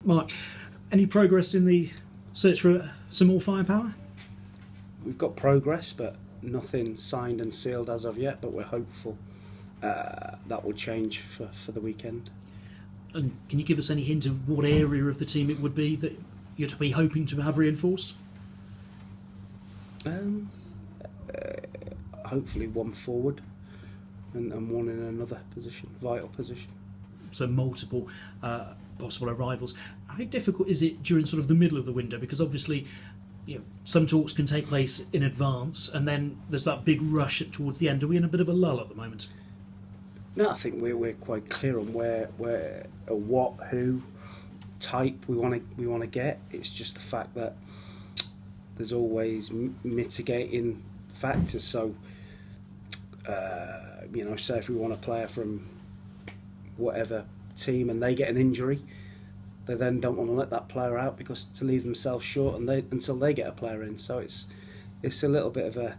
Mark, any progress in the search for some more firepower? We've got progress, but nothing signed and sealed as of yet, but we're hopeful that will change for the weekend. And can you give us any hint of what area of the team it would be that you'd be hoping to have reinforced? Hopefully one forward and one in another position, vital position. So multiple possible arrivals. How difficult is it during sort of the middle of the window? Because obviously, some talks can take place in advance, and then there's that big rush towards the end. Are we in a bit of a lull at the moment? No, I think we're quite clear on where, what, who, type we want to get. It's just the fact that there's always mitigating factors. So, say if we want a player from whatever team and they get an injury, they then don't want to let that player out because to leave themselves short until they get a player in. So it's a little bit of a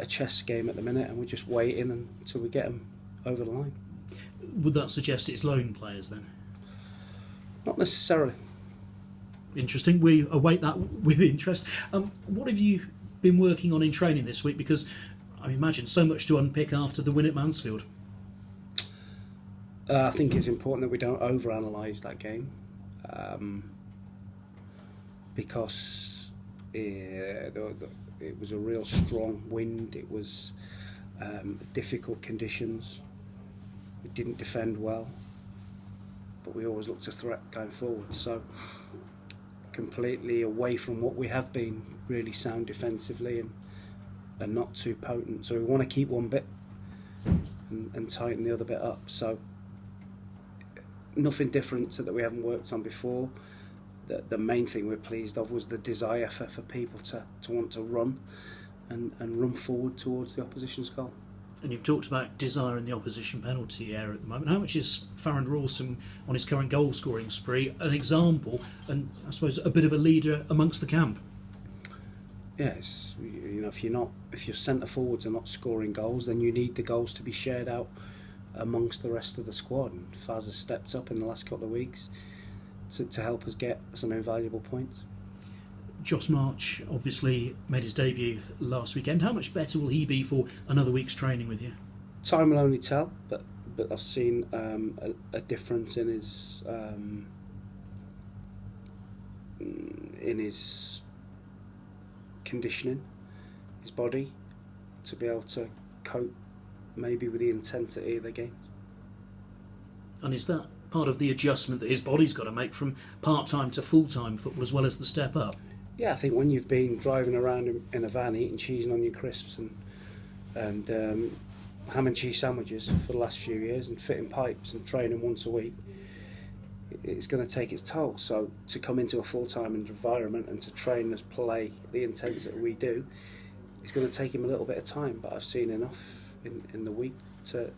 chess game at the minute, and we're just waiting until we get them over the line. Would that suggest it's lone players then? Not necessarily. Interesting. We await that with interest. What have you been working on in training this week? Because I imagine so much to unpick after the win at Mansfield. I think it's important that we don't overanalyse that game, because it was a real strong wind. It was difficult conditions. We didn't defend well, but we always looked a threat going forward. So completely away from what we have been, really sound defensively and not too potent. So we want to keep one bit and tighten the other bit up. So nothing different that we haven't worked on before. The main thing we're pleased of was the desire for people to want to run and run forward towards the opposition's goal. And you've talked about desire in the opposition penalty area at the moment. How much is Farron Rawson on his current goal scoring spree an example and I suppose a bit of a leader amongst the camp? Yes, if your centre forwards are not scoring goals, then you need the goals to be shared out amongst the rest of the squad. And Faz has stepped up in the last couple of weeks to help us get some invaluable points. Joss March obviously made his debut last weekend. How much better will he be for another week's training with you? Time will only tell, but I've seen a difference in his conditioning, his body, to be able to cope maybe with the intensity of the game. And is that part of the adjustment that his body's got to make from part-time to full-time football as well as the step up? Yeah, I think when you've been driving around in a van eating cheese and onion crisps and ham and cheese sandwiches for the last few years and fitting pipes and training once a week, it's going to take its toll. So to come into a full-time environment and to train and play the intensity we do, it's going to take him a little bit of time. But I've seen enough in the week to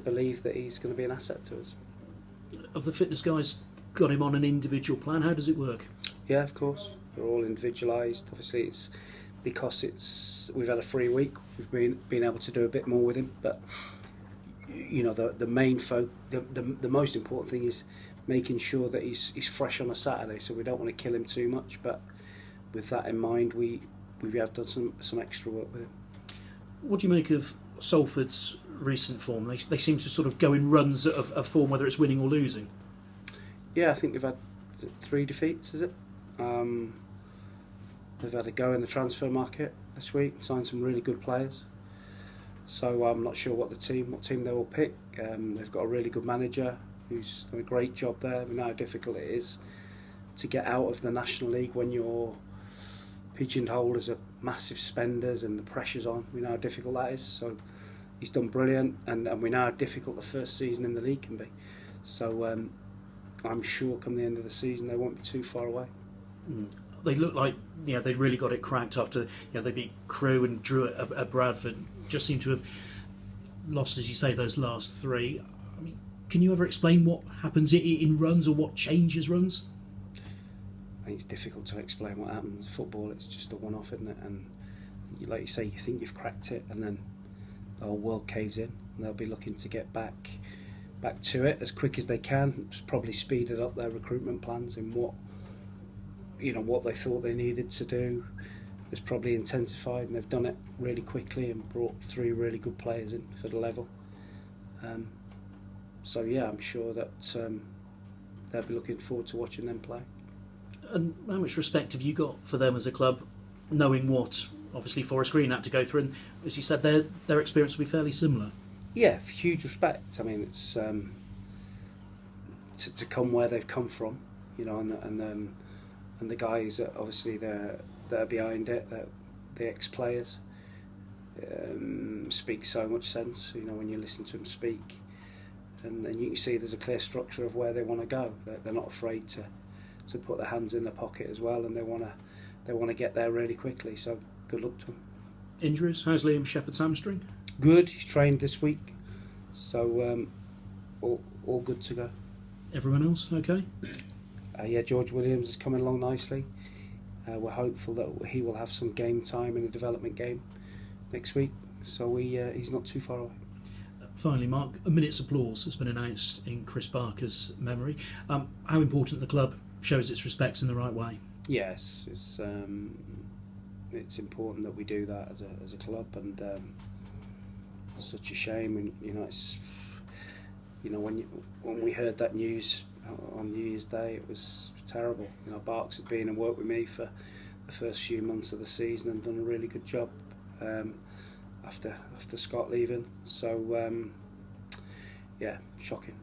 believe that he's going to be an asset to us. Have the fitness guys got him on an individual plan? How does it work? Yeah, of course. They're all individualised. Obviously, it's because we've had a free week. We've been able to do a bit more with him. But the main the most important thing is making sure that he's fresh on a Saturday. So we don't want to kill him too much. But with that in mind, we have done some extra work with him. What do you make of Salford's recent form? They seem to sort of go in runs of form, whether it's winning or losing. Yeah, I think they've had 3 defeats, is it? They've had a go in the transfer market this week, signed some really good players. So I'm not sure what team they will pick. They've got a really good manager who's done a great job there. We know how difficult it is to get out of the National League when you're pigeonholed as a massive spenders and the pressure's on. We know how difficult that is. So he's done brilliant, and we know how difficult the first season in the league can be. So I'm sure come the end of the season they won't be too far away. They look like they really got it cracked after they beat Crewe and drew at Bradford. Just seem to have lost, as you say, those last 3. I mean, can you ever explain what happens in runs or what changes runs? I think it's difficult to explain what happens. Football, it's just a one-off, isn't it? And like you say, you think you've cracked it, and then the whole world caves in, and they'll be looking to get back to it as quick as they can. It's probably speeded up their recruitment plans in what they thought they needed to do. It's probably intensified, and they've done it really quickly and brought 3 really good players in for the level. So yeah, I'm sure that they'll be looking forward to watching them play. And how much respect have you got for them as a club, knowing what obviously Forest Green had to go through, and as you said, their experience will be fairly similar? Yeah, huge respect. I mean, it's to come where they've come from, and the guys that obviously that are behind it, the ex-players, speak so much sense. When you listen to them speak, and you can see there's a clear structure of where they want to go. They're not afraid to put their hands in their pocket as well, and they want to get there really quickly. So good luck to them. Injuries? How's Liam Shepherd's hamstring? Good. He's trained this week, so all good to go. Everyone else okay? Yeah, George Williams is coming along nicely. We're hopeful that he will have some game time in a development game next week, so he's not too far away. Finally, Mark, a minute's applause has been announced in Chris Barker's memory. How important the club shows its respects in the right way? Yes, it's important that we do that as a club, and such a shame. And it's when we heard that news on New Year's Day, it was terrible. Barks had been and worked with me for the first few months of the season and done a really good job after Scott leaving. So yeah, shocking.